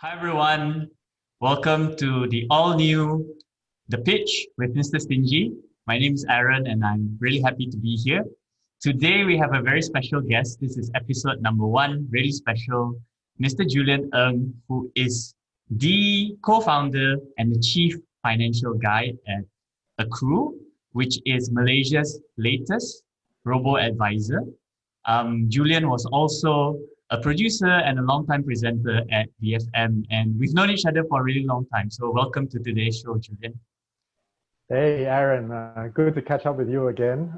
Hi everyone, welcome to the all-new The Pitch with Mr. Stingy. My name is Aaron and I'm really happy to be here. Today we have a very special guest. This is episode number 1, really special, Mr. Julian Ng, who is the co-founder and the chief financial guide at Akru, which is Malaysia's latest Robo-advisor. Julian was also a producer and a long-time presenter at BFM, and we've known each other for a really long time. So welcome to today's show, Julian. Hey, Aaron. Good to catch up with you again.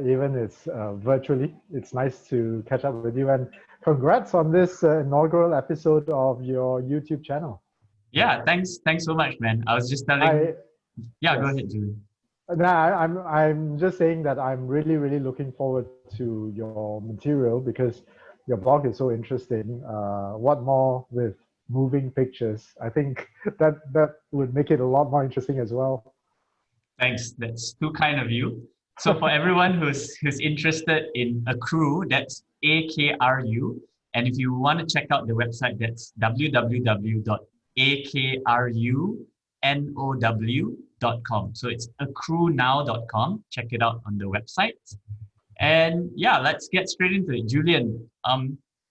Even it's virtually. It's nice to catch up with you, and congrats on this inaugural episode of your YouTube channel. Yeah, thanks so much, man. I was just telling. Yeah, go ahead, Julian. No, I'm just saying that I'm really looking forward to your material because your blog is so interesting. What more with moving pictures? I think that would make it a lot more interesting as well. Thanks. That's too kind of you. So for everyone who's interested in Akru, that's AKRU. And if you want to check out the website, that's www.akrunow.com. So it's akrunow.com. Check it out on the website. And yeah, let's get straight into it. Julian,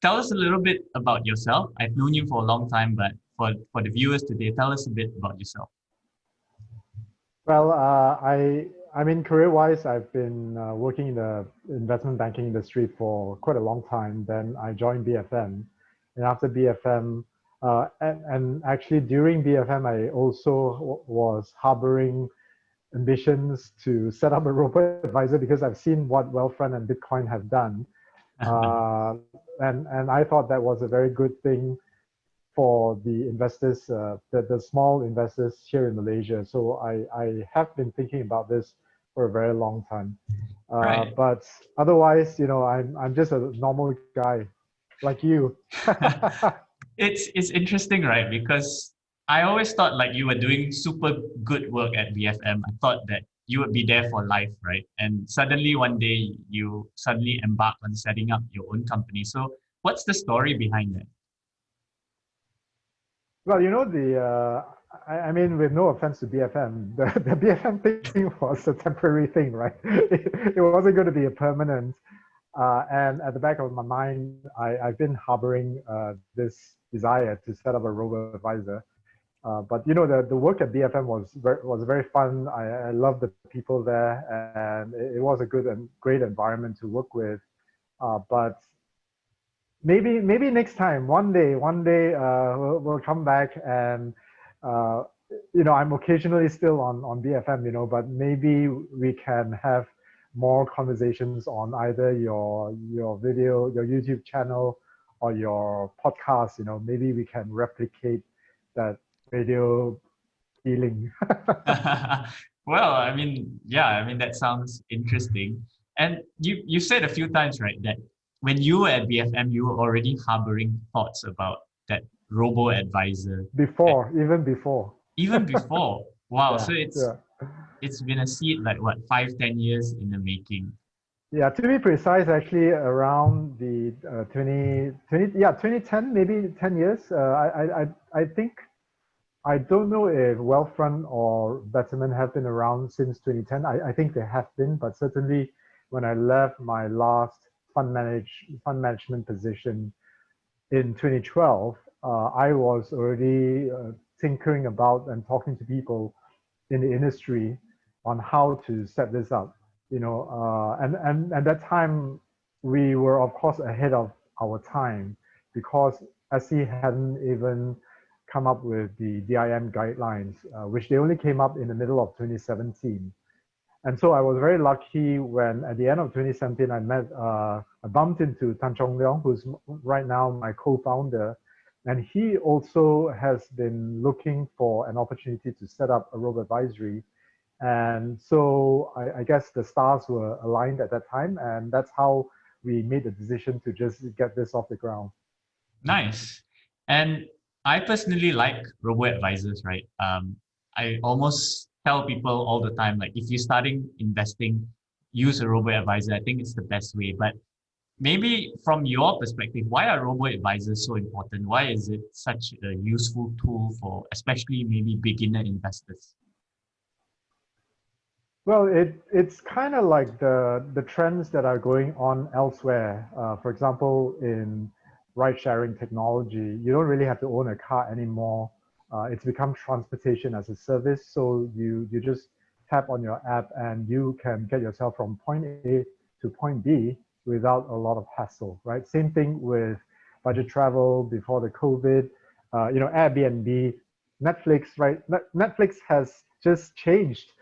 tell us a little bit about yourself. I've known you for a long time, but for the viewers today, tell us a bit about yourself. Well, I mean, career-wise, I've been working in the investment banking industry for quite a long time. Then I joined BFM, and after BFM, and actually during BFM, I also was harboring ambitions to set up a Robo-advisor because I've seen what Wealthfront and Bitcoin have done, and I thought that was a very good thing for the investors, the small investors here in Malaysia. So I have been thinking about this for a very long time. Right. But otherwise, you know, I'm just a normal guy like you. It's interesting, right? Because I always thought like you were doing super good work at BFM. I thought that you would be there for life, right? And suddenly one day you suddenly embark on setting up your own company. So what's the story behind that? Well, you know, I mean, with no offense to BFM, the BFM thing was a temporary thing, right? It wasn't going to be a permanent. And at the back of my mind, I've been harboring this desire to set up a robo-advisor. But you know, the work at BFM was very fun. I loved the people there, and it was a good and great environment to work with. But maybe next time, one day, we'll come back and you know, I'm occasionally still on BFM, you know, but maybe we can have more conversations on either your video, your YouTube channel, or your podcast. You know, maybe we can replicate that radio feeling. Well, I mean, yeah, I mean that sounds interesting. And you said a few times, right, that when you were at BFM, you were already harboring thoughts about that robo-advisor. Even before. Even before. Wow. Yeah, So it's been a seed like what, 5-10 years in the making. Yeah, to be precise, actually around the 2010, maybe 10 years. I think, I don't know if Wealthfront or Betterment have been around since 2010. I think they have been, but certainly when I left my last fund management position in 2012, I was already tinkering about and talking to people in the industry on how to set this up. You know, and at that time we were of course ahead of our time because SE hadn't even come up with the DIM guidelines, which they only came up in the middle of 2017. And so I was very lucky when at the end of 2017, I bumped into Tan Chong Leong, who's right now my co-founder. And he also has been looking for an opportunity to set up a robo-advisory. And so I guess the stars were aligned at that time. And that's how we made the decision to just get this off the ground. Nice. And I personally like robo-advisors, right? I almost tell people all the time, like if you're starting investing, use a robo-advisor. I think it's the best way. But maybe from your perspective, why are robo-advisors so important? Why is it such a useful tool for especially maybe beginner investors? Well, it's kind of like the trends that are going on elsewhere. For example, in ride-sharing technology, you don't really have to own a car anymore. It's become transportation as a service. So you just tap on your app and you can get yourself from point A to point B without a lot of hassle, right? Same thing with budget travel before the COVID. Airbnb, Netflix, right? Netflix has just changed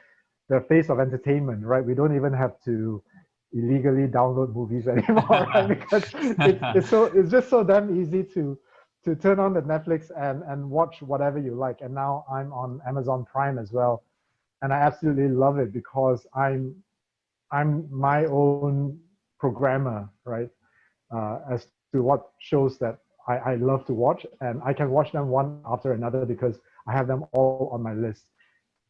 the face of entertainment, right? We don't even have to illegally download movies anymore, right? Because it's just so damn easy to turn on the Netflix and watch whatever you like. And now I'm on Amazon Prime as well, and I absolutely love it because I'm my own programmer, right? As to what shows that I love to watch, and I can watch them one after another because I have them all on my list.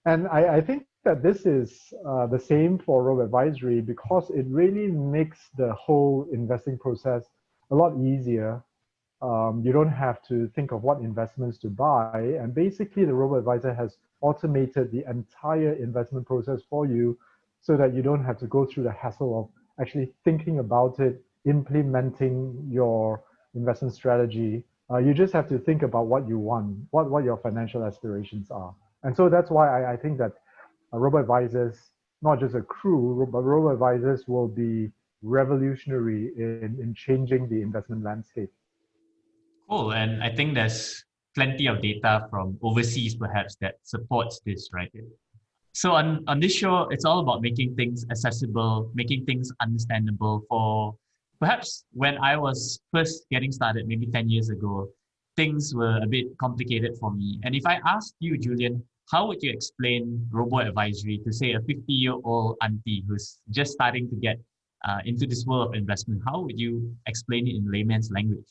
And I think that this is the same for Robo-advisory because it really makes the whole investing process a lot easier. You don't have to think of what investments to buy. And basically, the Robo-advisor has automated the entire investment process for you so that you don't have to go through the hassle of actually thinking about it, implementing your investment strategy. You just have to think about what you want, what your financial aspirations are. And so that's why I think that robo-advisors, not just Akru, but robo-advisors will be revolutionary in changing the investment landscape. Cool. And I think there's plenty of data from overseas perhaps that supports this, right? So on this show, it's all about making things accessible, making things understandable for perhaps when I was first getting started, maybe 10 years ago, things were a bit complicated for me. And if I asked you, Julian, how would you explain robo-advisory to say a 50-year-old auntie who's just starting to get into this world of investment? How would you explain it in layman's language?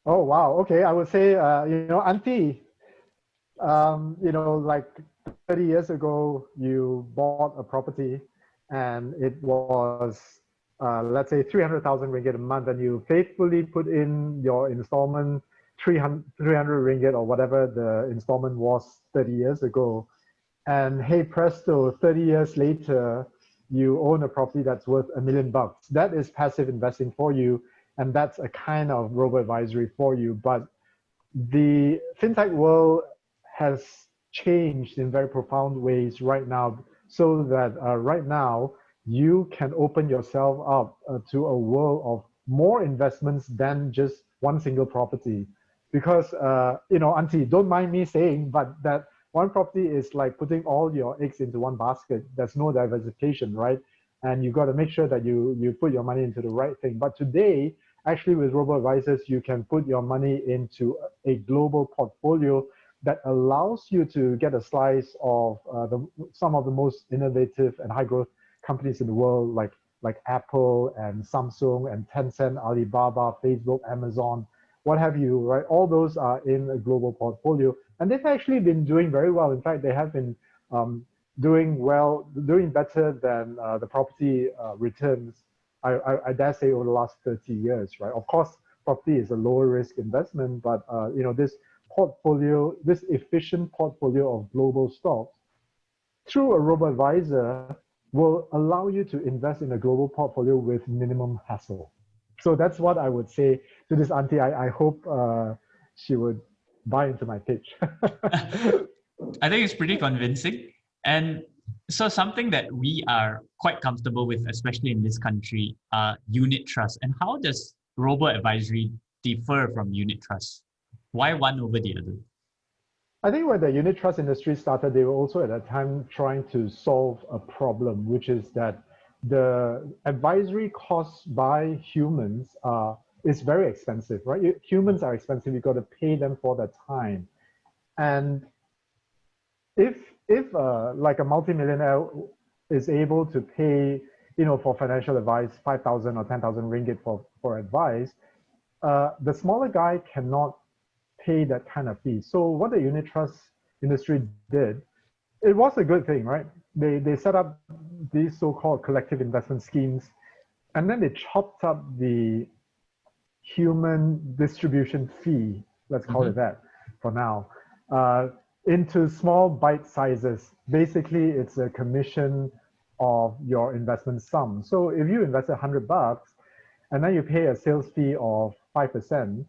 Oh, wow. Okay. I would say, auntie, like 30 years ago, you bought a property and it was, let's say 300,000 ringgit a month, and you faithfully put in your installment 300 ringgit or whatever the installment was 30 years ago. And hey, presto, 30 years later, you own a property that's worth $1 million. That is passive investing for you. And that's a kind of robo-advisory for you. But the fintech world has changed in very profound ways right now, so that right now you can open yourself up to a world of more investments than just one single property. Because, auntie, don't mind me saying, but that one property is like putting all your eggs into one basket. There's no diversification, right? And you got to make sure that you put your money into the right thing. But today, actually, with robo-advisors, you can put your money into a global portfolio that allows you to get a slice of some of the most innovative and high growth companies in the world, like Apple and Samsung and Tencent, Alibaba, Facebook, Amazon, what have you, right? All those are in a global portfolio, and they've actually been doing very well. In fact, they have been doing well, doing better than the property returns. I dare say over the last 30 years, right? Of course, property is a lower risk investment, but this portfolio, this efficient portfolio of global stocks through a robo-advisor will allow you to invest in a global portfolio with minimum hassle. So that's what I would say to this auntie. I hope she would buy into my pitch. I think it's pretty convincing. And so something that we are quite comfortable with, especially in this country, are unit trusts. And how does robo-advisory differ from unit trusts? Why one over the other? I think when the unit trust industry started, they were also at that time trying to solve a problem, which is that the advisory costs by humans is very expensive, right? Humans are expensive. You got to pay them for their time, and if like a multimillionaire is able to pay, for financial advice 5,000 or 10,000 ringgit for advice, the smaller guy cannot pay that kind of fee. So what the unit trust industry did, it was a good thing, right? They set up these so-called collective investment schemes And then they chopped up the human distribution fee, let's call it that for now, uh, into small bite sizes. Basically, it's a commission of your investment sum. So if you invest $100 and then you pay a sales fee of 5%,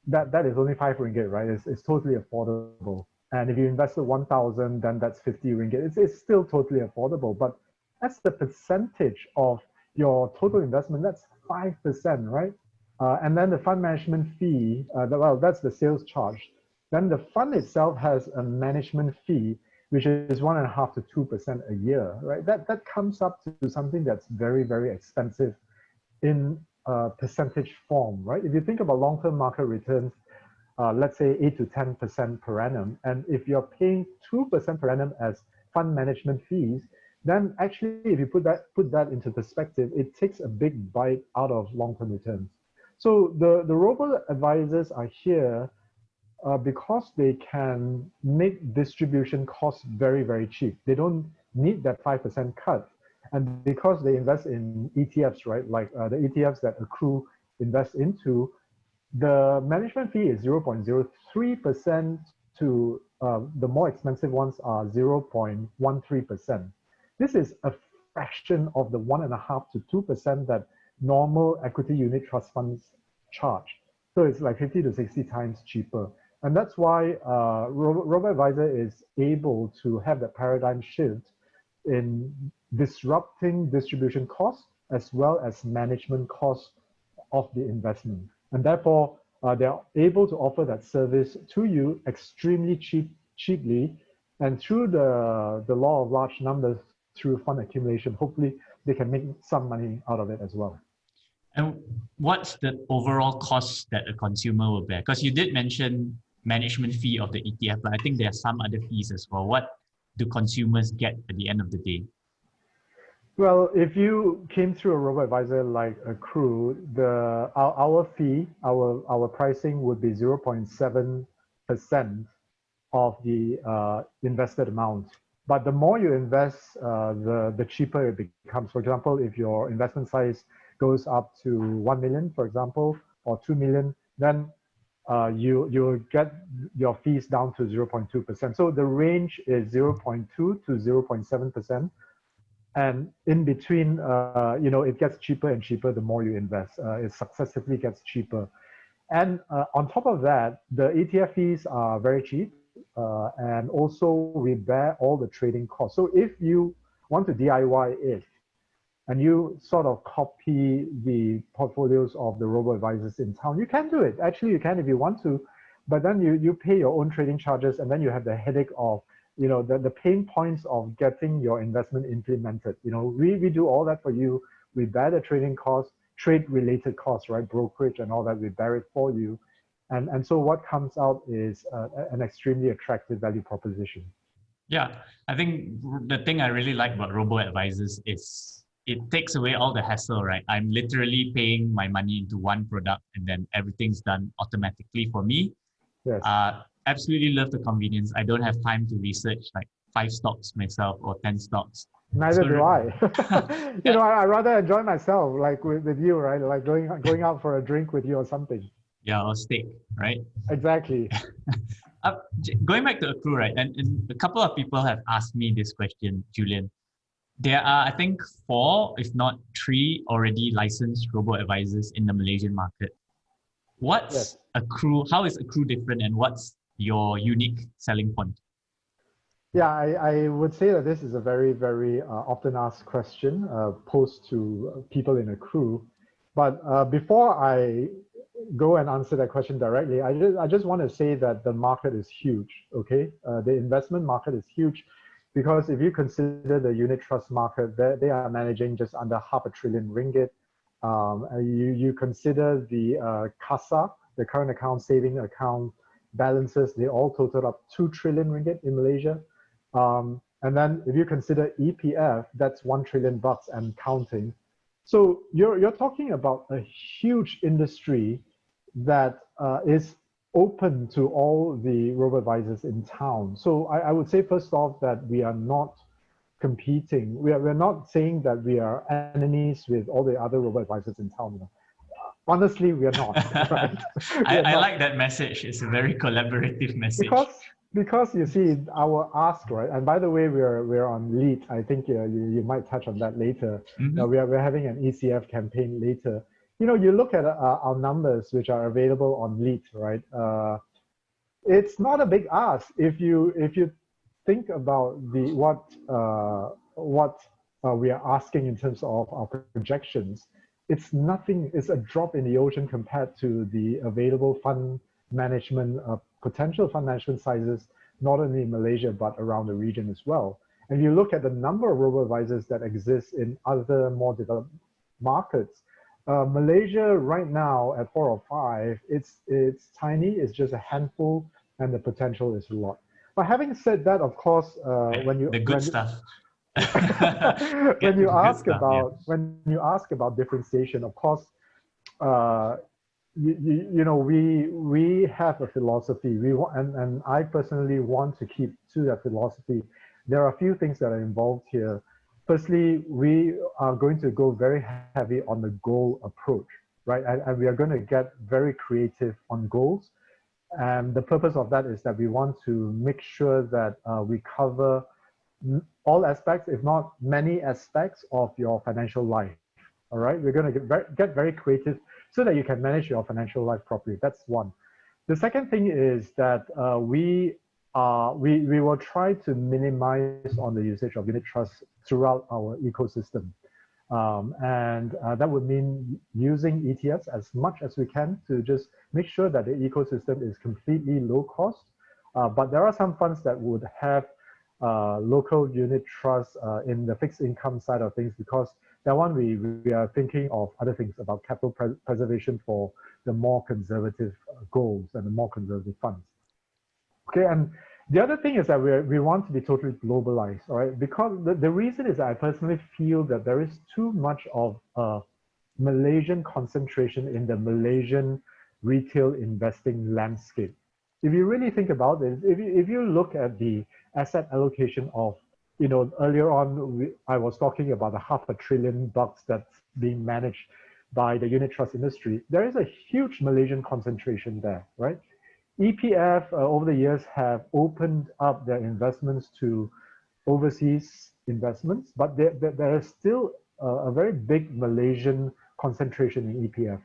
that is only 5 ringgit, right? It's totally affordable. And if you invested 1,000, then that's 50 ringgit. It's still totally affordable, but that's the percentage of your total investment. That's 5%, right? And then the fund management fee, well, that's the sales charge. Then the fund itself has a management fee, which is 1.5 to 2% a year, right? That comes up to something that's very, very expensive in percentage form, right? If you think about long-term market returns, let's say 8 to 10% per annum, and if you're paying 2% per annum as fund management fees, then actually, if you put that into perspective, it takes a big bite out of long-term returns. So the robo-advisors are here because they can make distribution costs very, very cheap. They don't need that 5% cut. And because they invest in ETFs, right, like the ETFs that Akru invests into, the management fee is 0.03% to the more expensive ones are 0.13%. This is a fraction of the 1.5 to 2% that normal equity unit trust funds charge. So it's like 50 to 60 times cheaper. And that's why Robo-Advisor is able to have that paradigm shift in disrupting distribution costs as well as management costs of the investment. And therefore, they're able to offer that service to you extremely cheaply. And through the law of large numbers, through fund accumulation, hopefully they can make some money out of it as well. And what's the overall cost that a consumer will bear? Because you did mention management fee of the ETF, but I think there are some other fees as well. What do consumers get at the end of the day? Well, if you came through a robo-advisor like Akru, our fee, our pricing would be 0.7% of the invested amount. But the more you invest, the cheaper it becomes. For example, if your investment size goes up to 1 million, for example, or 2 million, then you'll get your fees down to 0.2%. So the range is 0.2 to 0.7%. And in between, it gets cheaper and cheaper the more you invest. It successively gets cheaper. And on top of that, the ETF fees are very cheap. And also we bear all the trading costs. So if you want to DIY it, and you sort of copy the portfolios of the robo-advisors in town, you can do it. Actually, you can if you want to, but then you pay your own trading charges, and then you have the headache of the pain points of getting your investment implemented. We do all that for you. We bear the trading costs, trade-related costs, right? Brokerage and all that, we bear it for you. And so what comes out is an extremely attractive value proposition. Yeah, I think the thing I really like about robo-advisors is it takes away all the hassle, right? I'm literally paying my money into one product and then everything's done automatically for me. Yes. Absolutely love the convenience. I don't have time to research like 5 stocks myself or 10 stocks. Neither do I. I rather enjoy myself, like with you, right? Like going out for a drink with you or something. Yeah, or steak, right? Exactly. Going back to Akru, right? And a couple of people have asked me this question, Julian. There are, I think, 4, if not 3, already licensed robo-advisors in the Malaysian market. What's Akru? How is Akru different, and what's your unique selling point? Yeah, I would say that this is a very, very often asked question posed to people in Akru. But before I go and answer that question directly, I just want to say that the market is huge. Okay, the investment market is huge. Because if you consider the unit trust market, they are managing just under $500 billion ringgit. You consider the CASA, the current account, saving account balances, they all total up 2 trillion ringgit in Malaysia. And then if you consider EPF, that's $1 trillion and counting. So you're talking about a huge industry that is open to all the robo-advisors in town. So I would say first off that we are not competing. We're not saying that we are enemies with all the other robo-advisors in town. Honestly, we are not, right? We are I not. like that message. It's a very collaborative message. Because you see our ask, right? And by the way, we're on lead. I think you might touch on that later. Mm-hmm. We're having an ECF campaign later. You look at our numbers, which are available on lead, right? It's not a big ask if you think about what we are asking in terms of our projections. It's nothing. It's a drop in the ocean compared to the available fund management potential fund management sizes, not only in Malaysia but around the region as well. And you look at the number of robo-advisors that exist in other more developed markets. Malaysia right now at 4 or 5, it's tiny. It's just a handful, and the potential is a lot. But having said that, of course, when you stuff. when you ask about differentiation, of course, we have a philosophy. And I personally want to keep to that philosophy. There are a few things that are involved here. Firstly, we are going to go very heavy on the goal approach, right? And we are going to get very creative on goals. And the purpose of that is that we want to make sure that we cover all aspects, if not many aspects of your financial life. All right, we're going to get very creative so that you can manage your financial life properly. That's one. The second thing is that we will try to minimize on the usage of unit trusts throughout our ecosystem. And that would mean using ETFs as much as we can to just make sure that the ecosystem is completely low cost. But there are some funds that would have local unit trusts in the fixed income side of things, because that one we are thinking of other things about capital preservation for the more conservative goals and the more conservative funds. Okay, and the other thing is that we want to be totally globalized, all right? Because the reason is that I personally feel that there is too much of Malaysian concentration in the Malaysian retail investing landscape. If you really think about it, if you look at the asset allocation of, earlier on, I was talking about the $500 billion that's being managed by the unit trust industry. There is a huge Malaysian concentration there, right? EPF over the years have opened up their investments to overseas investments, but there is still a very big Malaysian concentration in EPF.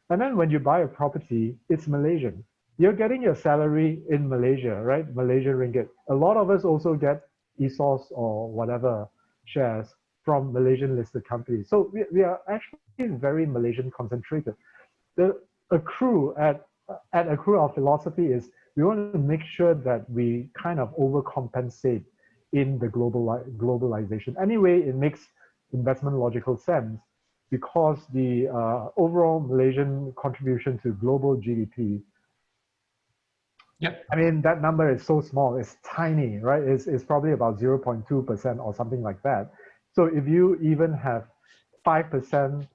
And then when you buy a property, it's Malaysian. You're getting your salary in Malaysia, right? Malaysian ringgit. A lot of us also get ESOS or whatever shares from Malaysian listed companies. So we are actually very Malaysian concentrated. The Akru at Akru, our philosophy is we want to make sure that we kind of overcompensate in the globalization. Anyway, it makes investment logical sense because the overall Malaysian contribution to global GDP, yep. I mean, that number is so small, it's tiny, right? It's probably about 0.2% or something like that. So if you even have 5%,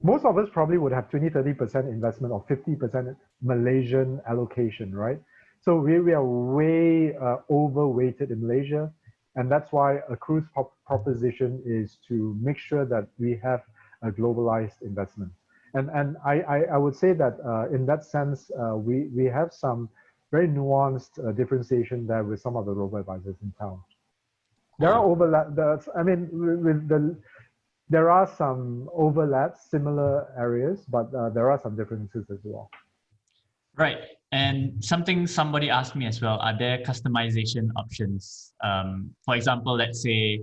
most of us probably would have 20-30% investment or 50% Malaysian allocation, right? So we are way overweighted in Malaysia. And that's why Akru's proposition is to make sure that we have a globalized investment. And I would say that in that sense, we have some very nuanced differentiation there with some of the robo-advisors in town. There are overlaps. I mean, there are some overlaps, similar areas, but there are some differences as well. Right. And somebody asked me as well, are there customization options? For example, let's say,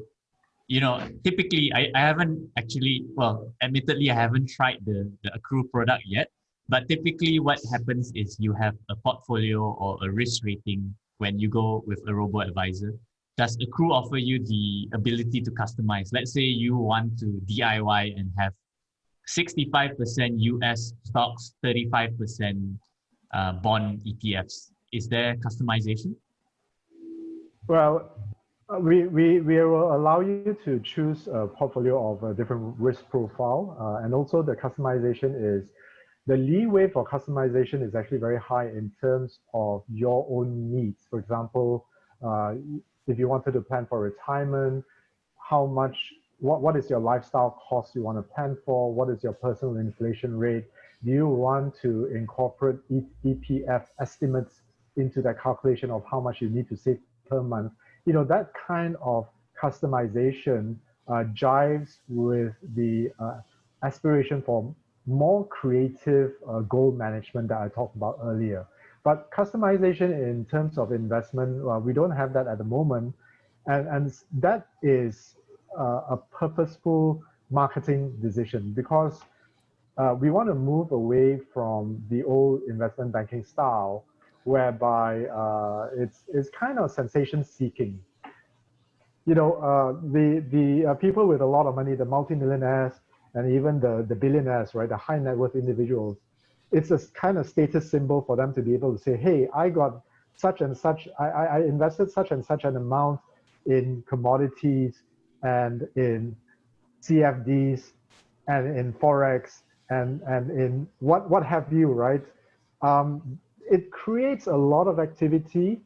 typically I haven't actually, well, admittedly, I haven't tried the Akru product yet, but typically what happens is you have a portfolio or a risk rating when you go with a robo-advisor. Does Akru offer you the ability to customize? Let's say you want to DIY and have 65% US stocks, 35% bond ETFs. Is there customization? Well, we will allow you to choose a portfolio of a different risk profile. And also the customization is, the leeway for customization is actually very high in terms of your own needs. For example, if you wanted to plan for retirement, how much, what is your lifestyle cost you want to plan for? What is your personal inflation rate? Do you want to incorporate EPF estimates into that calculation of how much you need to save per month? That kind of customization jives with the aspiration for more creative goal management that I talked about earlier. But customization in terms of investment, we don't have that at the moment. And that is a purposeful marketing decision because we want to move away from the old investment banking style whereby it's kind of sensation seeking. The people with a lot of money, the multimillionaires, and even the billionaires, right, the high net worth individuals, it's a kind of status symbol for them to be able to say, hey, I got such and such, I invested such and such an amount in commodities and in CFDs and in Forex and in what have you, right? It creates a lot of activity,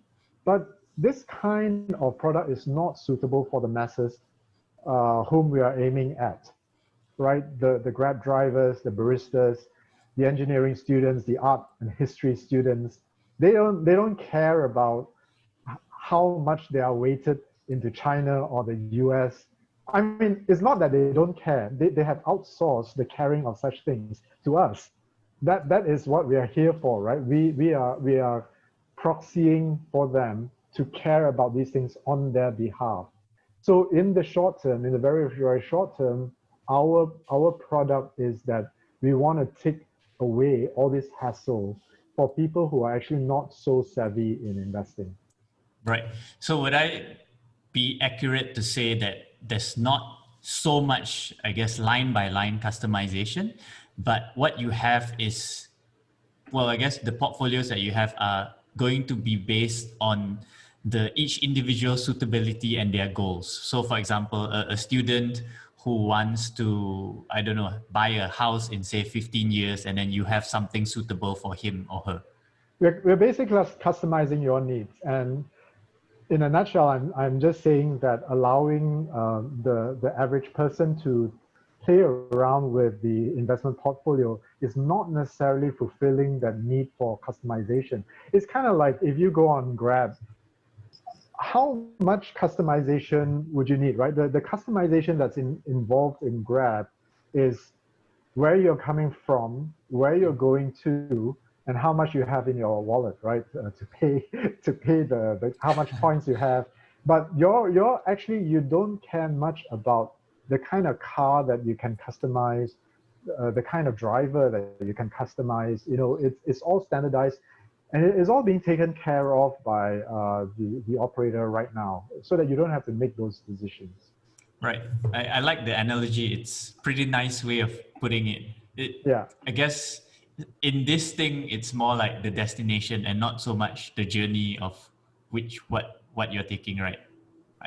but this kind of product is not suitable for the masses whom we are aiming at, right? The Grab drivers, the baristas, the engineering students, the art and history students, they don't care about how much they are weighted into China or the US. I mean, it's not that they don't care. They have outsourced the caring of such things to us. That is what we are here for, right? We are proxying for them to care about these things on their behalf. So in the short term, in the very, very short term, our product is that we want to take away all this hassle for people who are actually not so savvy in investing. Right. So would I be accurate to say that there's not so much, I guess, line by line customization, but what you have is, well, I guess the portfolios that you have are going to be based on each individual suitability and their goals. So for example, a student who wants to, I don't know, buy a house in say 15 years, and then you have something suitable for him or her. We're basically customizing your needs. And in a nutshell, I'm just saying that allowing the average person to play around with the investment portfolio is not necessarily fulfilling that need for customization. It's kind of like if you go on Grab, how much customization would you need, right? The customization that's involved in Grab is where you're coming from, where you're going to, and how much you have in your wallet, right? To pay the how much points you have. But you're actually, you don't care much about the kind of car that you can customize, the kind of driver that you can customize. It's all standardized. And it is all being taken care of by the operator right now, so that you don't have to make those decisions. Right. I like the analogy. It's pretty nice way of putting it. Yeah. I guess in this thing, it's more like the destination and not so much the journey of what you're taking, right?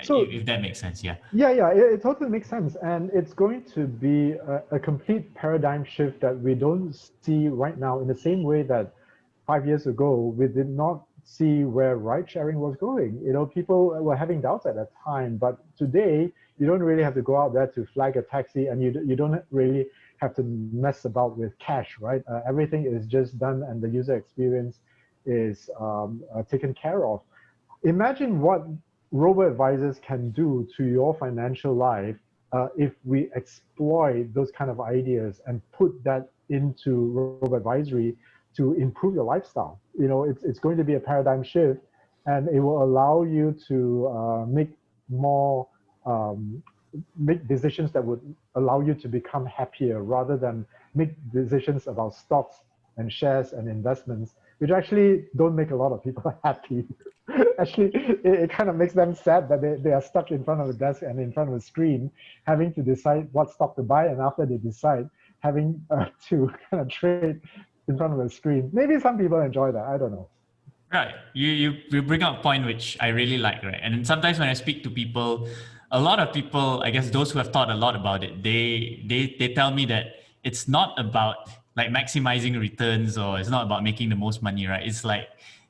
So, if that makes sense, yeah. Yeah, it totally makes sense. And it's going to be a complete paradigm shift that we don't see right now, in the same way that 5 years ago, we did not see where ride sharing was going. People were having doubts at that time, but today you don't really have to go out there to flag a taxi, and you don't really have to mess about with cash, right? Everything is just done, and the user experience is taken care of. Imagine what robo-advisors can do to your financial life if we exploit those kind of ideas and put that into robo-advisory to improve your lifestyle. It's going to be a paradigm shift, and it will allow you to make decisions that would allow you to become happier, rather than make decisions about stocks and shares and investments, which actually don't make a lot of people happy. Actually, it kind of makes them sad that they are stuck in front of a desk and in front of a screen, having to decide what stock to buy, and after they decide, having to kind of trade in front of a screen. Maybe some people enjoy that. I don't know. Right. You bring up a point which I really like, right? And sometimes when I speak to people, a lot of people, I guess those who have thought a lot about it, they tell me that it's not about like maximizing returns, or it's not about making the most money, right? It's like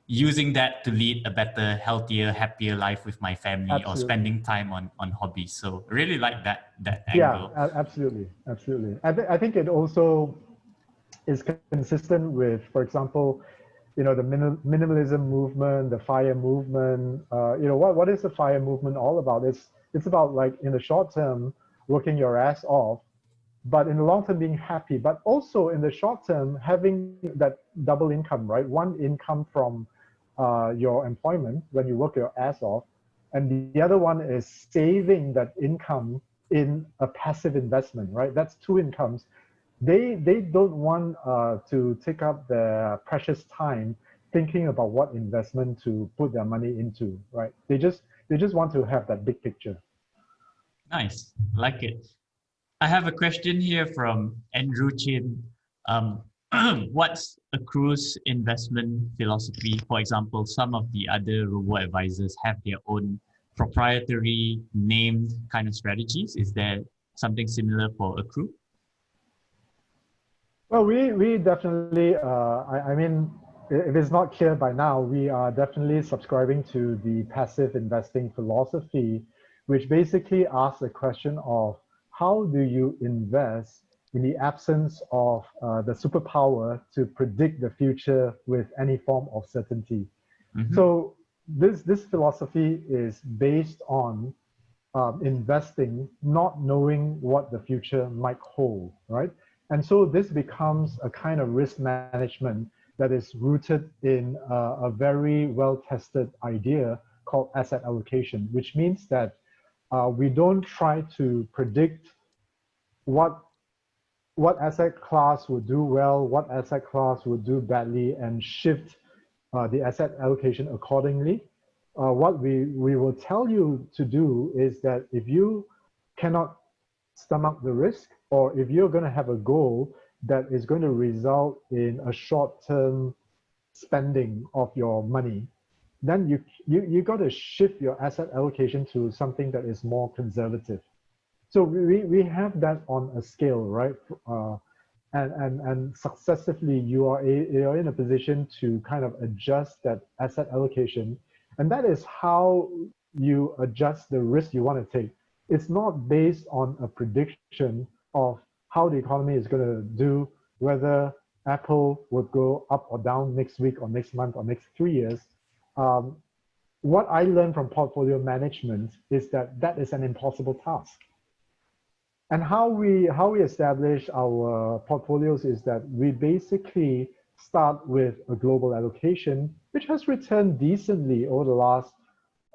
using that to lead a better, healthier, happier life with my family or Absolutely. spending time on hobbies. So I really like that Yeah, angle. absolutely, absolutely. I think it also is consistent with, for example, the minimalism movement, the FIRE movement. What is the FIRE movement all about? It's about, like, in the short term working your ass off, but in the long term being happy, but also in the short term having that double income, right? One income from your employment when you work your ass off, and the other one is saving that income in a passive investment, right? That's two incomes. They don't want to take up their precious time thinking about what investment to put their money into, right? They just want to have that big picture. Nice, like it. I have a question here from Andrew Chin. Um, what's Akru's investment philosophy? For example, some of the other robo-advisors have their own proprietary named kind of strategies. Is there something similar for Akru? Well, we definitely, I mean, if it's not clear by now, we are definitely subscribing to the passive investing philosophy, which basically asks the question of how do you invest in the absence of the superpower to predict the future with any form of certainty. Mm-hmm. So this philosophy is based on investing, not knowing what the future might hold, right? And so this becomes a kind of risk management that is rooted in a very well-tested idea called asset allocation, which means that we don't try to predict what what asset class would do well, what asset class would do badly, and shift the asset allocation accordingly. What we will tell you to do is that if you cannot stomach the risk, or if you're going to have a goal that is going to result in a short-term spending of your money, then you got to shift your asset allocation to something that is more conservative. So we have that on a scale, right? And successively you're in a position to kind of adjust that asset allocation, and that is how you adjust the risk you want to take. It's not based on a prediction of how the economy is going to do, whether Apple would go up or down next week or next month or next 3 years. Um, what I learned from portfolio management is that that is an impossible task. And how we establish our portfolios is that we basically start with a global allocation, which has returned decently over the last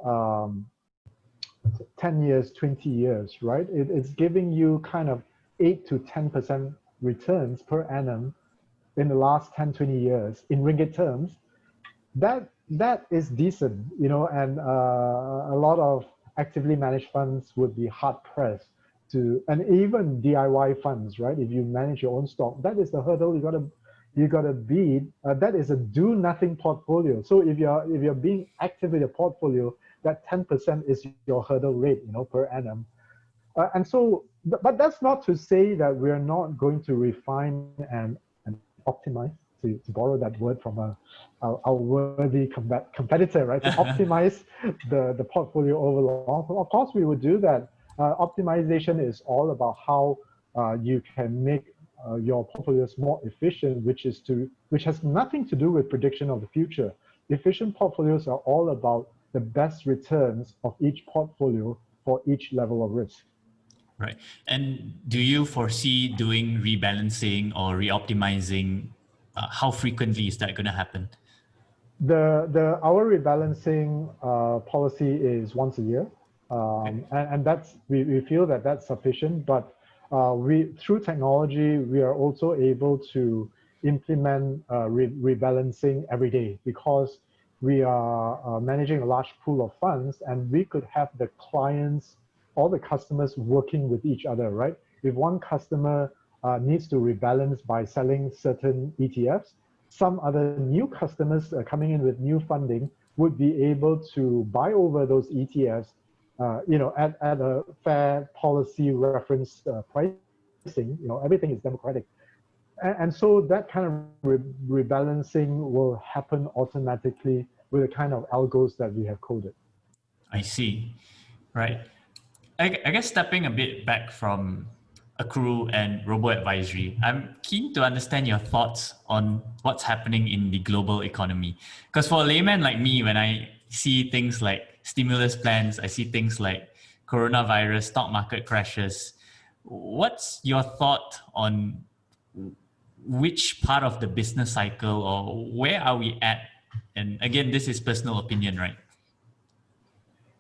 um, 10 years, 20 years, right? It's giving you kind of 8 to 10% returns per annum in the last 10, 20 years in ringgit terms. That is decent, and a lot of actively managed funds would be hard pressed to, and even DIY funds, right? If you manage your own stock, that is the hurdle you gotta beat. That is a do nothing portfolio. So if you're being active with your portfolio, that 10% is your hurdle rate, per annum. And so, but that's not to say that we're not going to refine and optimize, to borrow that word from our worthy competitor, right? To optimize the portfolio overall. Of course, we would do that. Optimization is all about how you can make your portfolios more efficient, which has nothing to do with prediction of the future. Efficient portfolios are all about the best returns of each portfolio for each level of risk. Right. And do you foresee doing rebalancing or reoptimizing? How frequently is that going to happen? Our rebalancing policy is once a year, and that's we feel that that's sufficient. But we through technology we are also able to implement rebalancing every day, because we are managing a large pool of funds, and we could have the clients, all the customers working with each other, right? If one customer needs to rebalance by selling certain ETFs, some other new customers coming in with new funding would be able to buy over those ETFs, at a fair policy reference pricing. Everything is democratic. And so that kind of rebalancing will happen automatically with the kind of algos that we have coded. I see. Right. I guess stepping a bit back from Akru and Robo-advisory, I'm keen to understand your thoughts on what's happening in the global economy. Because for a layman like me, when I see things like stimulus plans, I see things like coronavirus, stock market crashes, what's your thought on which part of the business cycle or where are we at? And again, this is personal opinion, right?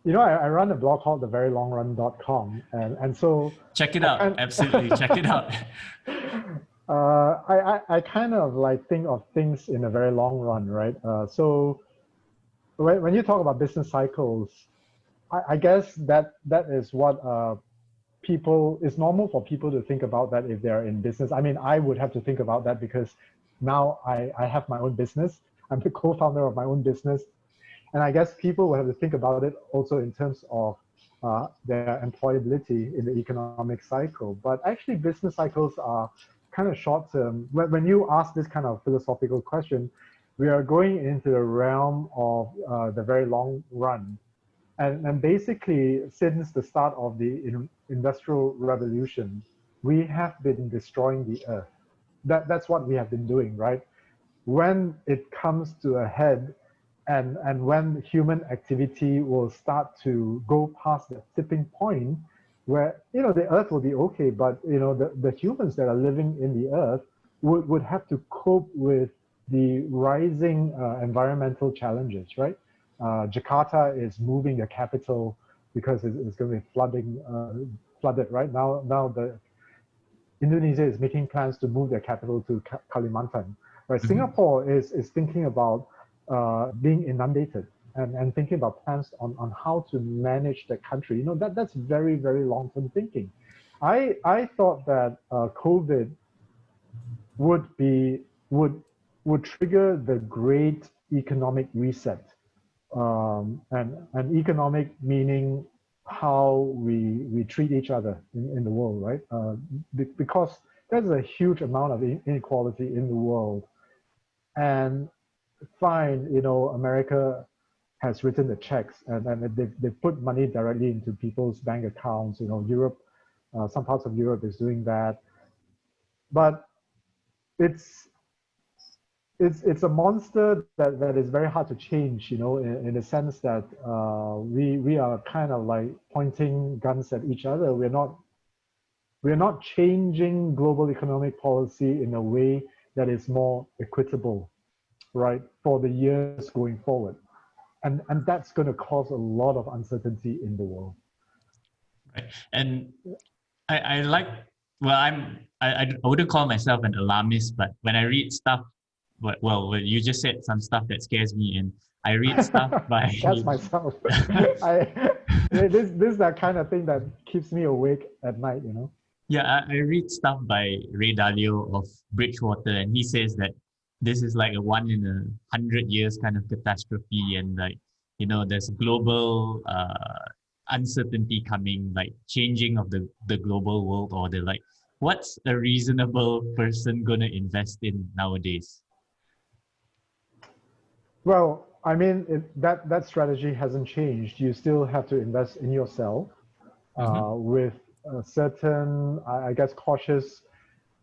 You know, I run a blog called theverylongrun.com, and so check it out. Absolutely, check it out. I kind of like think of things in a very long run, right? So when you talk about business cycles, I guess that is what it's normal for people to think about that if they're in business. I mean, I would have to think about that because now I have my own business. I'm the co-founder of my own business. And I guess people will have to think about it also in terms of their employability in the economic cycle. But actually, business cycles are kind of short term. When you ask this kind of philosophical question, we are going into the realm of the very long run. And basically, since the start of the Industrial Revolution, we have been destroying the earth. That's what we have been doing, right? When it comes to a head, and when human activity will start to go past the tipping point where, you know, the earth will be okay, but, you know, the humans that are living in the earth would have to cope with the rising environmental challenges, right? Jakarta is moving the capital because it's going to be flooded right now. Now Indonesia is making plans to move their capital to Kalimantan. Right? Mm-hmm. Singapore is thinking about being inundated and thinking about plans on how to manage the country. You know, that's very, very long-term thinking. I thought that COVID would trigger the great economic reset, and economic meaning how we treat each other in the world, right? Because there's a huge amount of inequality in the world. And fine, you know, America has written the checks and they've put money directly into people's bank accounts. You know, Europe, some parts of Europe is doing that. But it's a monster that is very hard to change, you know, in the sense that we are kind of like pointing guns at each other. We're not changing global economic policy in a way that is more equitable, right, for the years going forward. And that's going to cause a lot of uncertainty in the world. Right. And I like, well, I wouldn't call myself an alarmist, but when I read stuff, well, you just said some stuff that scares me, and I read stuff by... That's myself. This is that kind of thing that keeps me awake at night, you know? Yeah, I read stuff by Ray Dalio of Bridgewater, and he says that this is like a 1 in 100 years kind of catastrophe, and like, you know, there's global uncertainty coming, like changing of the global world order. Like, what's a reasonable person gonna invest in nowadays? Well, I mean, that strategy hasn't changed. You still have to invest in yourself with a certain, I guess, cautious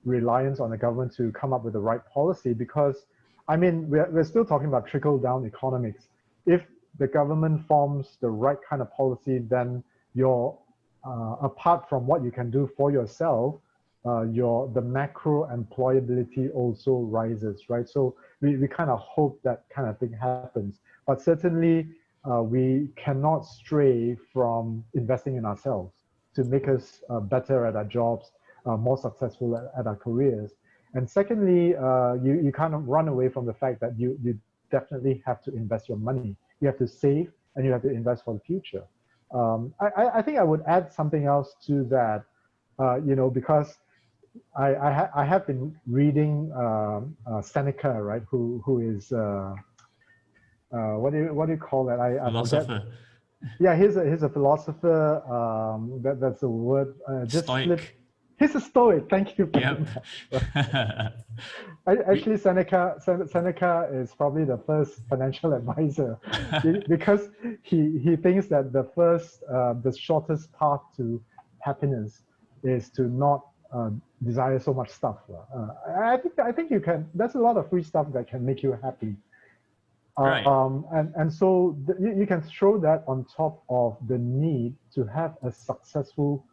reliance on the government to come up with the right policy, because, I mean, we're still talking about trickle-down economics. If the government forms the right kind of policy, then you're, apart from what you can do for yourself, the macro employability also rises, right? So we kind of hope that kind of thing happens. But certainly, we cannot stray from investing in ourselves to make us better at our jobs, more successful at our careers. And secondly, you kind of run away from the fact that you definitely have to invest your money. You have to save and you have to invest for the future. I think I would add something else to that, you know, because I have been reading Seneca, right? Who is what do you call that? I Philosopher. Yeah, he's a philosopher. That's a word. Just Stoic. He's a Stoic. Thank you. Yep. Actually, Seneca is probably the first financial advisor because he thinks that the shortest path to happiness is to not desire so much stuff. I think you can. There's a lot of free stuff that can make you happy. Right. And so you can throw that on top of the need to have a successful,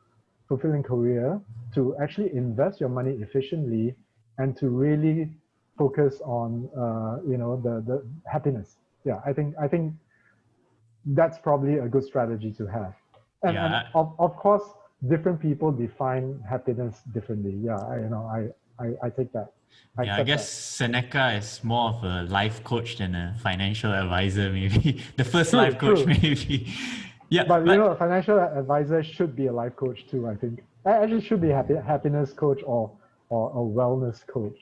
fulfilling career, to actually invest your money efficiently, and to really focus on the happiness. Yeah, I think that's probably a good strategy to have. And of course, different people define happiness differently. Yeah, I take that. I guess Seneca is more of a life coach than a financial advisor, maybe. The first life coach, maybe. Yeah, but a financial advisor should be a life coach too, I think. Actually should be a happiness coach or a wellness coach.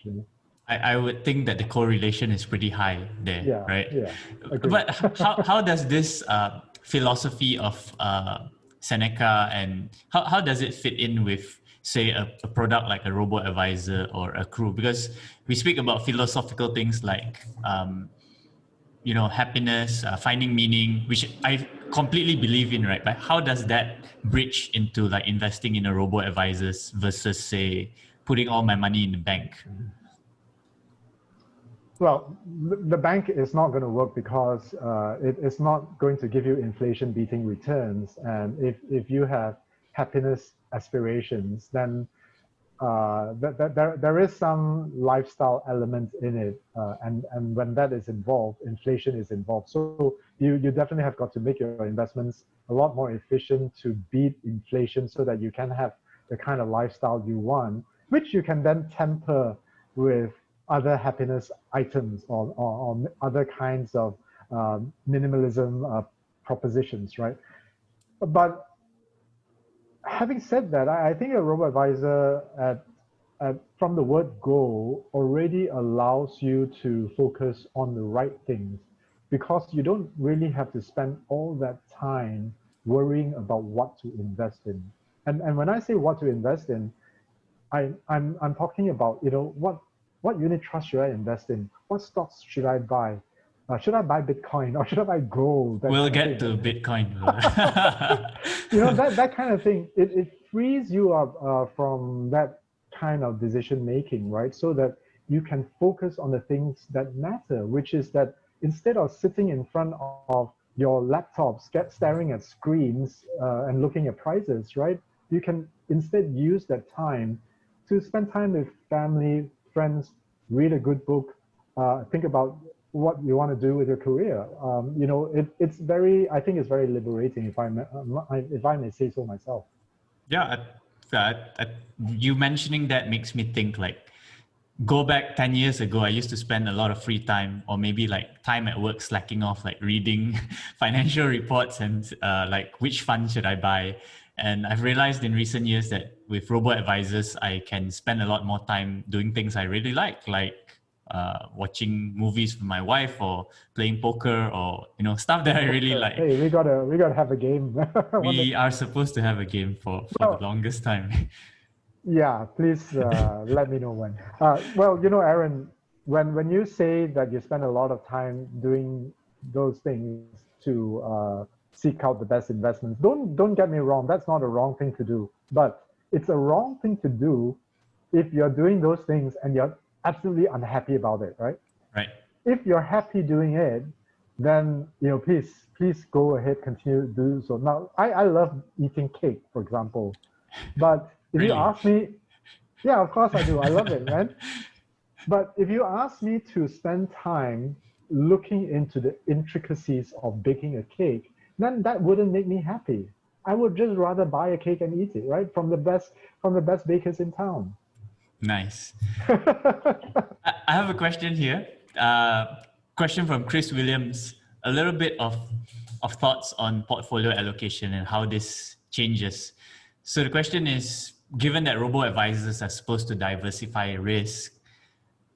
I would think that the correlation is pretty high there, right? Yeah. Agreed. But how does this philosophy of Seneca, and how does it fit in with, say, a product like a Robo-advisor or Akru? Because we speak about philosophical things like happiness, finding meaning, which I completely believe in, right? But how does that bridge into like investing in a Robo-advisors versus, say, putting all my money in the bank? Well, the bank is not going to work because it's not going to give you inflation-beating returns. And if you have happiness aspirations, then there is some lifestyle element in it, and when that is involved, inflation is involved. So you definitely have got to make your investments a lot more efficient to beat inflation, so that you can have the kind of lifestyle you want, which you can then temper with other happiness items or other kinds of minimalism propositions, right? But having said that, I think a robo-advisor from the word go already allows you to focus on the right things, because you don't really have to spend all that time worrying about what to invest in. And when I say what to invest in, I'm talking about, what unit trust should I invest in? What stocks should I buy? Should I buy Bitcoin or should I buy gold? We'll get to Bitcoin. That kind of thing, it frees you up from that kind of decision making, right? So that you can focus on the things that matter, which is that instead of sitting in front of your laptops, staring at screens and looking at prices, right? You can instead use that time to spend time with family, friends, read a good book, think about what you want to do with your career. It's very, I think it's very liberating, if I may say so myself. Yeah, you mentioning that makes me think, like, go back 10 years ago, I used to spend a lot of free time, or maybe like time at work slacking off, like reading financial reports and like which fund should I buy. And I've realized in recent years that with Robo-advisors, I can spend a lot more time doing things I really like watching movies with my wife, or playing poker, or stuff that I really like. Hey, we gotta have a game. We are supposed to have a game for the longest time. Yeah, please let me know when. Well, Aaron, when you say that you spend a lot of time doing those things to seek out the best investments, don't get me wrong. That's not a wrong thing to do, but it's a wrong thing to do if you're doing those things and you're absolutely unhappy about it, right? Right. If you're happy doing it, then please go ahead, continue to do so. Now, I love eating cake, for example, but if Really? you ask me, yeah, of course I do. I love it, man. But if you ask me to spend time looking into the intricacies of baking a cake, then that wouldn't make me happy. I would just rather buy a cake and eat it, right? From the best bakers in town. Nice. I have a question here. Question from Chris Williams. A little bit of thoughts on portfolio allocation and how this changes. So the question is, given that robo-advisors are supposed to diversify risk,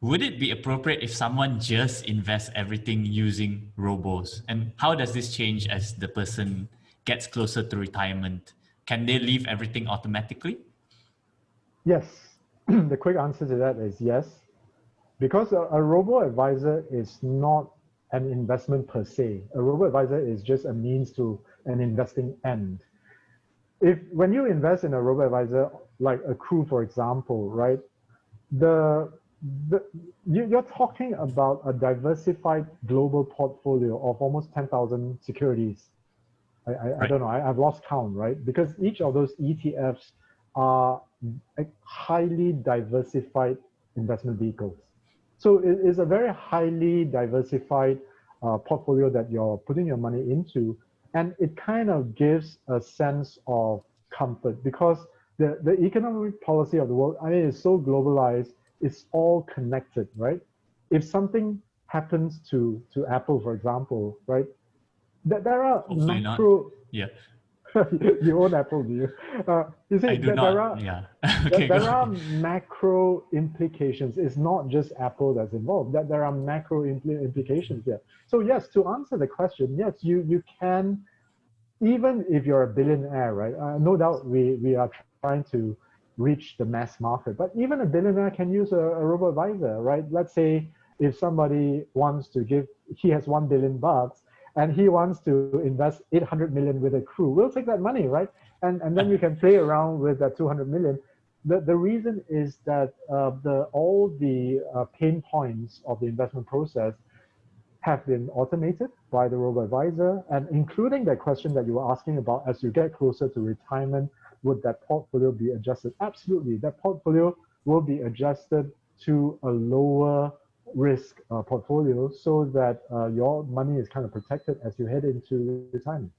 would it be appropriate if someone just invests everything using robos? And how does this change as the person gets closer to retirement? Can they leave everything automatically? Yes. The quick answer to that is yes. Because a robo-advisor is not an investment per se. A robo-advisor is just a means to an investing end. When you invest in a robo-advisor, like Akru, for example, right, the, the you're talking about a diversified global portfolio of almost 10,000 securities. I Right. don't know, I've lost count, right? Because each of those ETFs are highly diversified investment vehicles. So it is a very highly diversified portfolio that you're putting your money into. And it kind of gives a sense of comfort because the economic policy of the world, I mean, it's so globalized, it's all connected, right? If something happens to Apple, for example, right, there are Hopefully not. macro. Yeah. You own Apple, do you? You see, I do there not. are Yeah. Okay, go there are ahead. macro implications. It's not just Apple that's involved. That there are macro implications here. So yes, to answer the question, yes, you can, even if you're a billionaire, right? No doubt we are trying to reach the mass market, but even a billionaire can use a robo-advisor, right? Let's say if somebody wants to give, he has $1 billion and he wants to invest 800 million with Akru, we'll take that money, right? And then you can play around with that 200 million. The reason is that all the pain points of the investment process have been automated by the robo-advisor, and including that question that you were asking about, as you get closer to retirement, would that portfolio be adjusted? Absolutely, that portfolio will be adjusted to a lower risk portfolio so that your money is kind of protected as you head into retirement.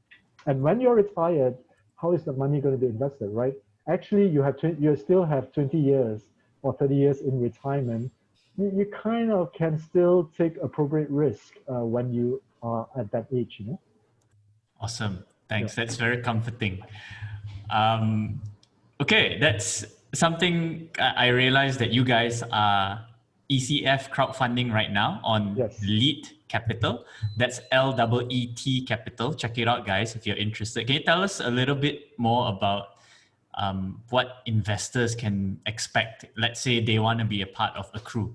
And when you're retired, how is the money going to be invested, right? Actually, you still have 20 years or 30 years in retirement. You kind of can still take appropriate risk when you are at that age, you know? Awesome. Yeah. Thanks. That's very comforting. Um, okay, that's something I realized that you guys are ECF crowdfunding right now on Yes. Leet Capital. That's LEET Capital. Check it out, guys, if you're interested. Can you tell us a little bit more about what investors can expect? Let's say they want to be a part of Akru.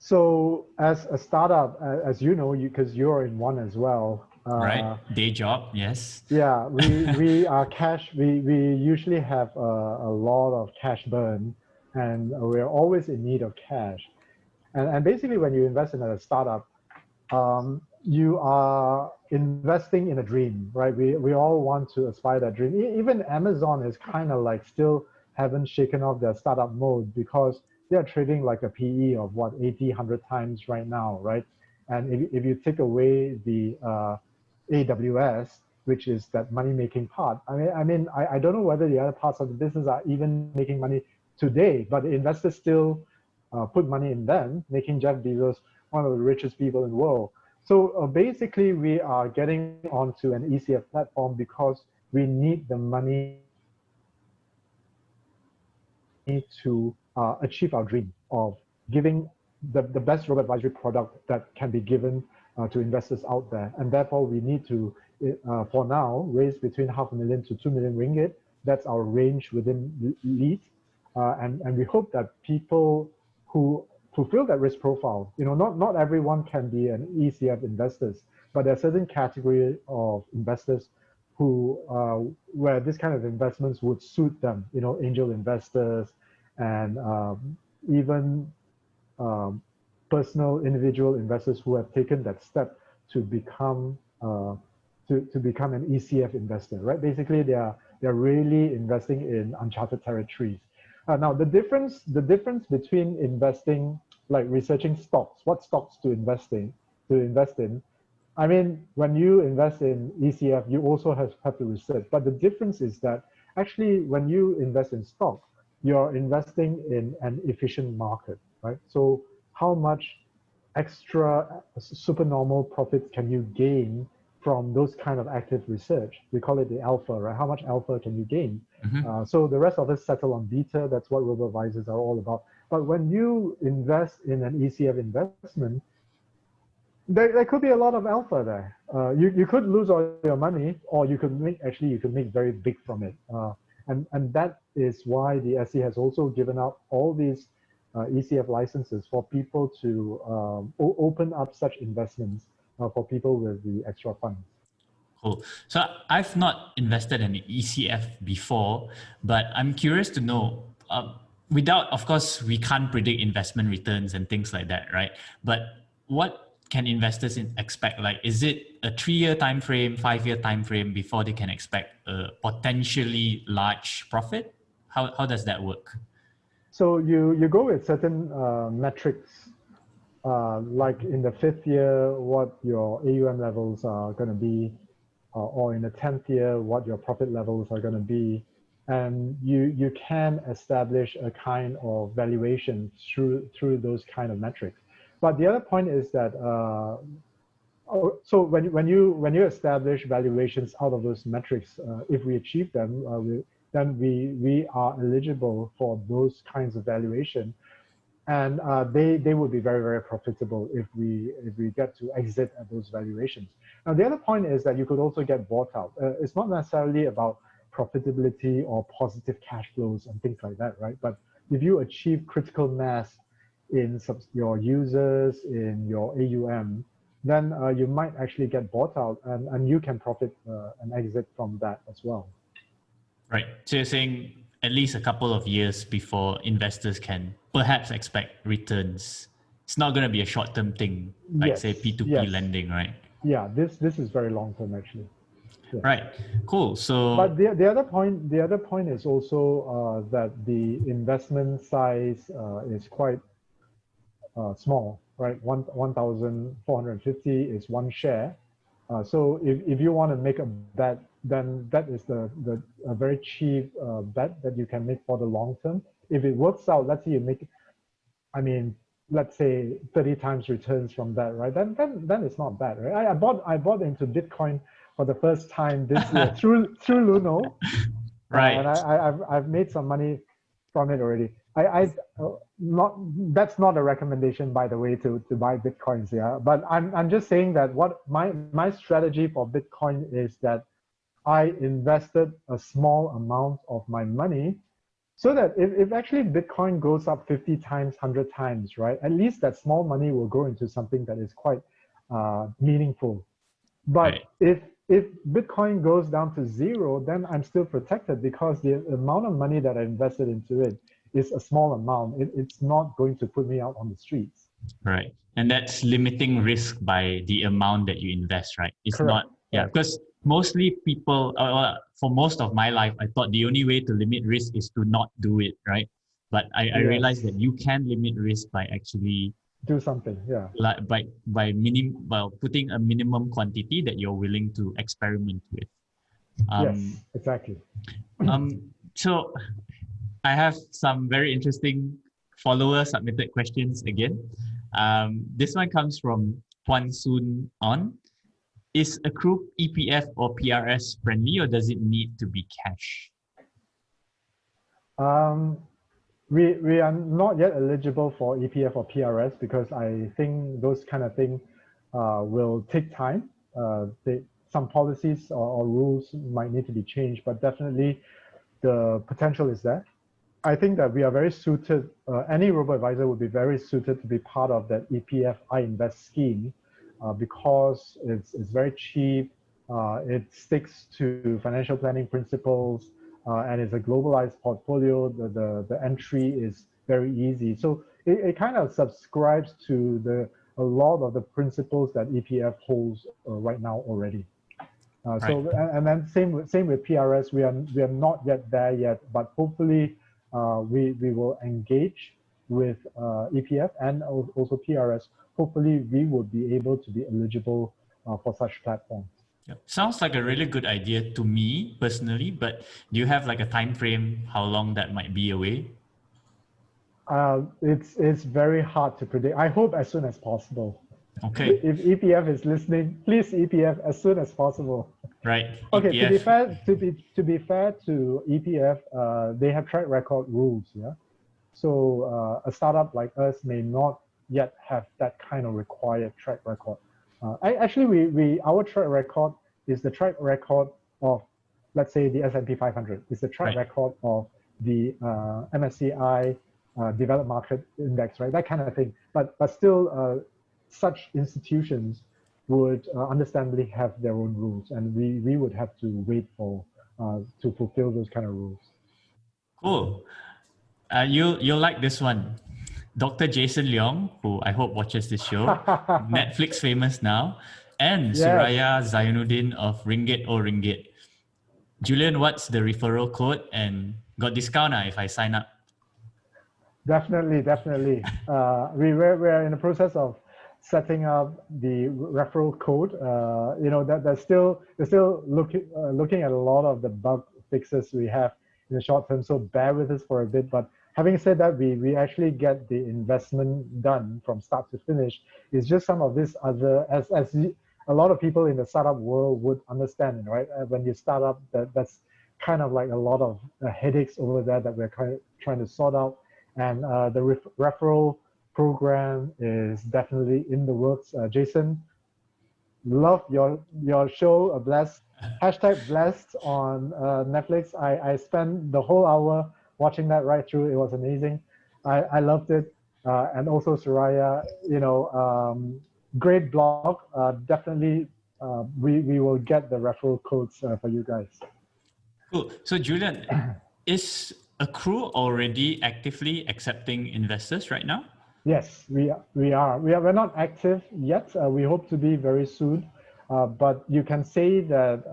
So as a startup, as you know, because you're in one as well, Right? Day job, yes. yeah, we are cash. We usually have a lot of cash burn, and we're always in need of cash. And basically, when you invest in a startup, you are investing in a dream, right? We all want to aspire that dream. Even Amazon is kind of like still haven't shaken off their startup mode because they're trading like a PE of what, 80, 100 times right now, right? And if you take away the AWS, which is that money-making part, I don't know whether the other parts of the business are even making money today, but the investors still put money in them, making Jeff Bezos one of the richest people in the world. So basically, we are getting onto an ECF platform because we need the money to achieve our dream of giving the best robo-advisory product that can be given to investors out there. And therefore, we need to, for now, raise between 500,000 to 2 million ringgit. That's our range within Lead. And we hope that people who fulfill that risk profile, not everyone can be an ECF investors, but there are certain category of investors who where this kind of investments would suit them, angel investors and even um, personal individual investors who have taken that step to become to become an ECF investor, right? Basically, they're really investing in uncharted territories. Now, the difference between investing, like researching stocks, what stocks to invest in. I mean, when you invest in ECF, you also have to research. But the difference is that actually, when you invest in stock, you're investing in an efficient market, right? So how much extra supernormal profits can you gain from those kind of active research? We call it the alpha, right? How much alpha can you gain? Mm-hmm. So the rest of us settle on beta. That's what robo-advisors are all about. But when you invest in an ECF investment, there could be a lot of alpha there. You could lose all your money, or you could make very big from it. And that is why the SE has also given out all these ECF licenses for people to open up such investments for people with the extra funds. Cool. So I've not invested in ECF before, but I'm curious to know, without, of course, we can't predict investment returns and things like that, right? But what can investors expect? Like, is it a 3-year time frame, 5-year time frame before they can expect a potentially large profit? How does that work? So you go with certain metrics, like in the 5th year, what your AUM levels are going to be, or in the 10th year, what your profit levels are going to be. And you can establish a kind of valuation through those kind of metrics. But the other point is that, so when you establish valuations out of those metrics, if we achieve them, then we are eligible for those kinds of valuation. And they would be very, very profitable if we get to exit at those valuations. Now, the other point is that you could also get bought out. It's not necessarily about profitability or positive cash flows and things like that, right? But if you achieve critical mass in your users, in your AUM, then you might actually get bought out, and you can profit and exit from that as well. Right. So you're saying at least a couple of years before investors can perhaps expect returns. It's not going to be a short-term thing, like Yes, say P2P yes. lending, right? Yeah, this is very long-term actually. Yeah. Right. Cool. So, but the other point is also that the investment size is quite small, right? 1,450 is one share. So if you want to make a bet, then that is a very cheap bet that you can make for the long term. If it works out, let's say you make, I mean, let's say 30 times returns from that, right? Then it's not bad, right? I bought into Bitcoin for the first time this year through Luno, right? And I've made some money from it already. That's not a recommendation, by the way, to buy Bitcoins, yeah. But I'm just saying that what my strategy for Bitcoin is that I invested a small amount of my money, so that if actually Bitcoin goes up 50 times, 100 times, right, at least that small money will grow into something that is quite meaningful. But right. if Bitcoin goes down to 0, then I'm still protected, because the amount of money that I invested into it is a small amount. It's not going to put me out on the streets. Right. And that's limiting risk by the amount that you invest, right? It's Correct. not, yeah, because mostly people, for most of my life, I thought the only way to limit risk is to not do it, right? But I realized that you can limit risk by actually do something, yeah. Like by putting a minimum quantity that you're willing to experiment with. Yes, exactly. So I have some very interesting follower submitted questions again. This one comes from Tuan Soon On. Is Akru EPF or PRS friendly, or does it need to be cash? We are not yet eligible for EPF or PRS, because I think those kind of things will take time. Some policies or rules might need to be changed, but definitely the potential is there. I think that we are very suited, any robo-advisor would be very suited to be part of that EPF I Invest scheme, because it's very cheap, it sticks to financial planning principles, and it's a globalized portfolio. The entry is very easy. So it kind of subscribes to a lot of the principles that EPF holds right now already. So and then same with PRS, we are not yet there yet, but hopefully we will engage with EPF and also PRS. Hopefully we will be able to be eligible for such platforms. Yeah. Sounds like a really good idea to me personally, but do you have like a time frame how long that might be away? It's very hard to predict. I hope as soon as possible. Okay. If EPF is listening, please EPF as soon as possible. Right. Okay. EPF. To be fair to EPF, they have track record rules. Yeah. So a startup like us may not yet have that kind of required track record. Actually, our track record is the track record of let's say the S&P 500. It's the track Right. record of the MSCI developed market index, right? That kind of thing. But still, such institutions would understandably have their own rules, and we would have to wait for to fulfill those kind of rules. Cool. You'll like this one. Dr. Jason Leong, who I hope watches this show, Netflix famous now, and Yes. Suraya Zainuddin of Ringgit or Ringgit. Julian, what's the referral code, and got discount if I sign up? Definitely. We're in the process of setting up the referral code. That they're still looking at a lot of the bug fixes we have in the short term. So bear with us for a bit. But having said that, we actually get the investment done from start to finish. It's just some of this other, as a lot of people in the startup world would understand, right? When you start up, that's kind of like a lot of headaches over there that we're trying to sort out. And the referral program is definitely in the works. Jason, love your show, Blessed. #Blessed on Netflix. I spent the whole hour watching that right through. It was amazing. I loved it. And also Shariah, great blog. Definitely, we will get the referral codes for you guys. Cool. So Julian, is Akru already actively accepting investors right now? Yes, we are. We're not active yet. We hope to be very soon. But you can say that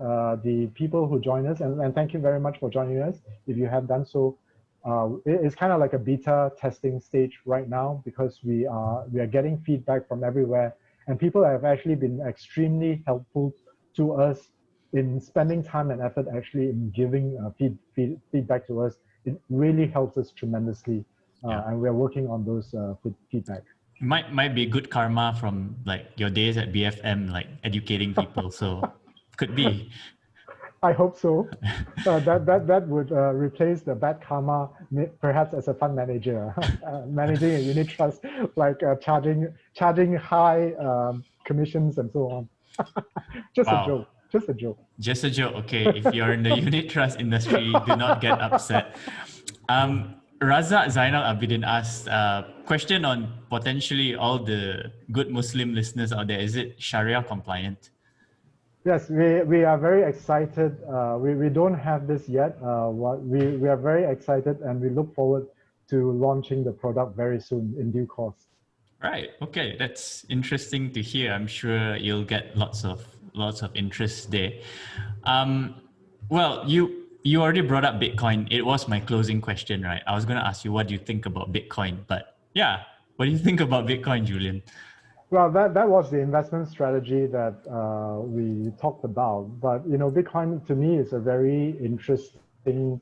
the people who join us, and thank you very much for joining us if you have done so. It's kind of like a beta testing stage right now because we are getting feedback from everywhere, and people have actually been extremely helpful to us in spending time and effort actually in giving feedback to us. It really helps us tremendously, and we're working on those feedback. Might be good karma from like your days at BFM, like educating people. So could be. I hope so. That would replace the bad karma, perhaps as a fund manager, managing a unit trust, like charging high commissions and so on. Just a joke. Just a joke. Just a joke. Okay, if you're in the unit trust industry, do not get upset. Raza Zainal Abidin asked a question on potentially all the good Muslim listeners out there. Is it Sharia compliant? Yes, we are very excited. We don't have this yet. We are very excited and we look forward to launching the product very soon in due course. Right. Okay, that's interesting to hear. I'm sure you'll get lots of interest there. Well, you already brought up Bitcoin. It was my closing question, right? I was going to ask you what do you think about Bitcoin, but yeah, what do you think about Bitcoin, Julian? Well, that was the investment strategy that we talked about. But Bitcoin to me is a very interesting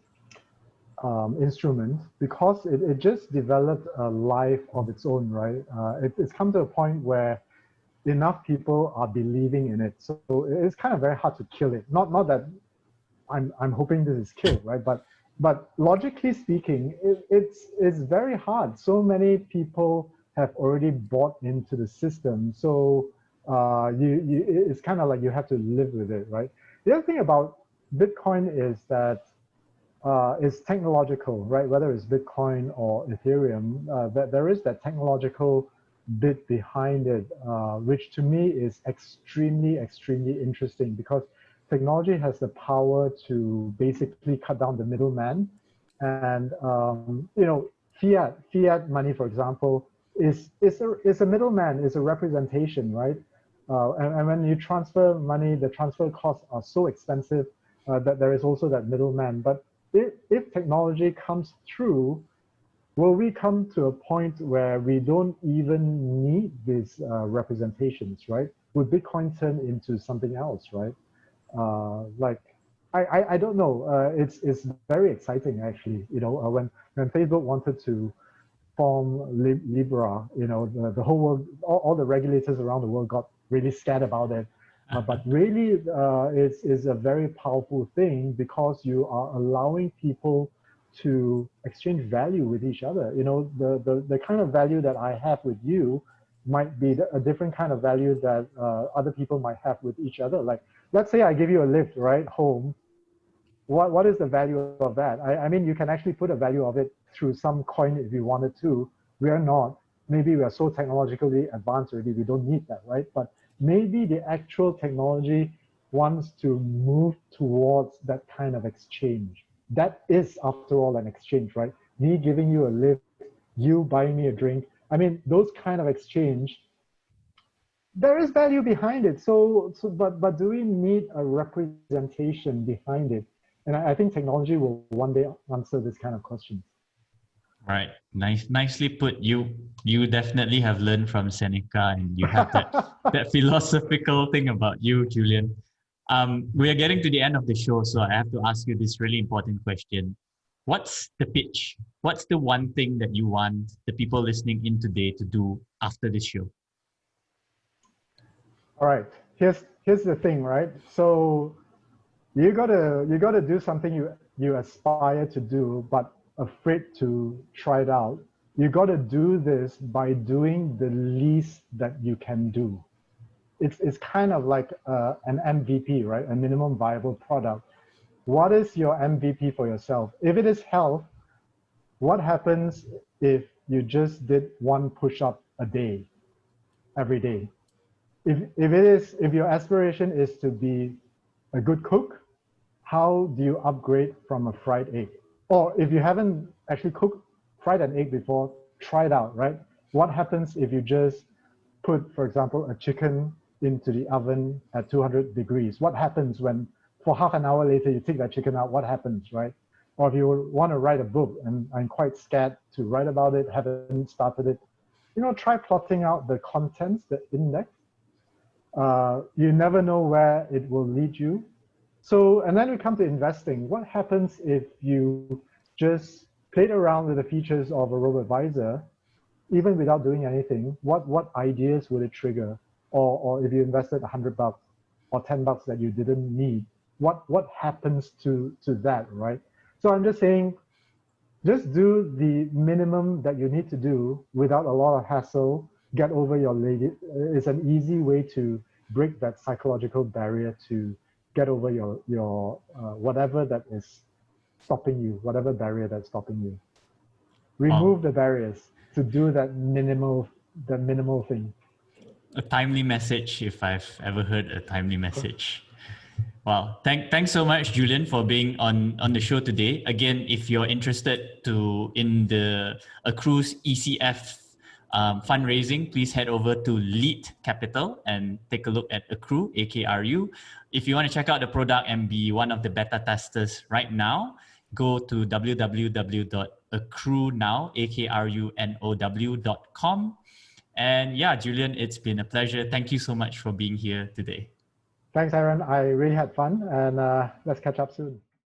instrument because it just developed a life of its own, right? It's come to a point where enough people are believing in it, so it's kind of very hard to kill it. Not that I'm hoping this is killed, right? But logically speaking, it's very hard. So many people have already bought into the system, so it's kind of like you have to live with it, right? The other thing about Bitcoin is that it's technological, right? Whether it's Bitcoin or Ethereum, that there is that technological bit behind it, which to me is extremely interesting because technology has the power to basically cut down the middleman, and fiat money, for example, is a middleman, is a representation, right? And when you transfer money, the transfer costs are so expensive that there is also that middleman. But if technology comes through, will we come to a point where we don't even need these representations, right? Would Bitcoin turn into something else, right? I don't know. It's very exciting actually. When Facebook wanted to form Libra, the whole world, all the regulators around the world got really scared about it. But really, it's a very powerful thing because you are allowing people to exchange value with each other. The kind of value that I have with you might be a different kind of value that other people might have with each other. Like, let's say I give you a lift right home, what is the value of that? I mean, you can actually put a value of it through some coin if you wanted to. We are not. Maybe we are so technologically advanced already, we don't need that, right? But maybe the actual technology wants to move towards that kind of exchange. That is, after all, an exchange, right? Me giving you a lift, you buying me a drink. I mean, those kind of exchange, there is value behind it. But do we need a representation behind it? And I think technology will one day answer this kind of question. Right. Nicely put. You definitely have learned from Seneca, and you have that philosophical thing about you, Julian. We are getting to the end of the show, so I have to ask you this really important question. What's the pitch? What's the one thing that you want the people listening in today to do after this show? All right. Here's the thing, right? So you gotta do something you aspire to do, but afraid to try it out. You gotta do this by doing the least that you can do. It's kind of like an MVP, right? A minimum viable product. What is your MVP for yourself? If it is health, what happens if you just did one push-up a day, every day? If your aspiration is to be a good cook, how do you upgrade from a fried egg? Or if you haven't actually cooked fried an egg before, try it out, right? What happens if you just put, for example, a chicken into the oven at 200 degrees? What happens when for half an hour later you take that chicken out? What happens, right? Or if you want to write a book and I'm quite scared to write about it, haven't started it, try plotting out the contents, the index. You never know where it will lead you. So, and then we come to investing. What happens if you just played around with the features of a Robo-advisor, even without doing anything? What ideas would it trigger? Or if you invested $100 or $10 that you didn't need, what happens to that, right? So I'm just saying, just do the minimum that you need to do without a lot of hassle. Get over your lady. It's an easy way to break that psychological barrier to get over your whatever that is stopping you, whatever barrier that's stopping you. Remove the barriers to do that minimal thing. A timely message, if I've ever heard a timely message. Wow. Thanks so much, Julian, for being on the show today. Again, if you're interested in the Akru ECF fundraising, please head over to Lead Capital and take a look at Akru, AKRU. If you want to check out the product and be one of the beta testers right now, go to www.akrunow.com. And yeah, Julian, it's been a pleasure. Thank you so much for being here today. Thanks, Aaron. I really had fun, and let's catch up soon.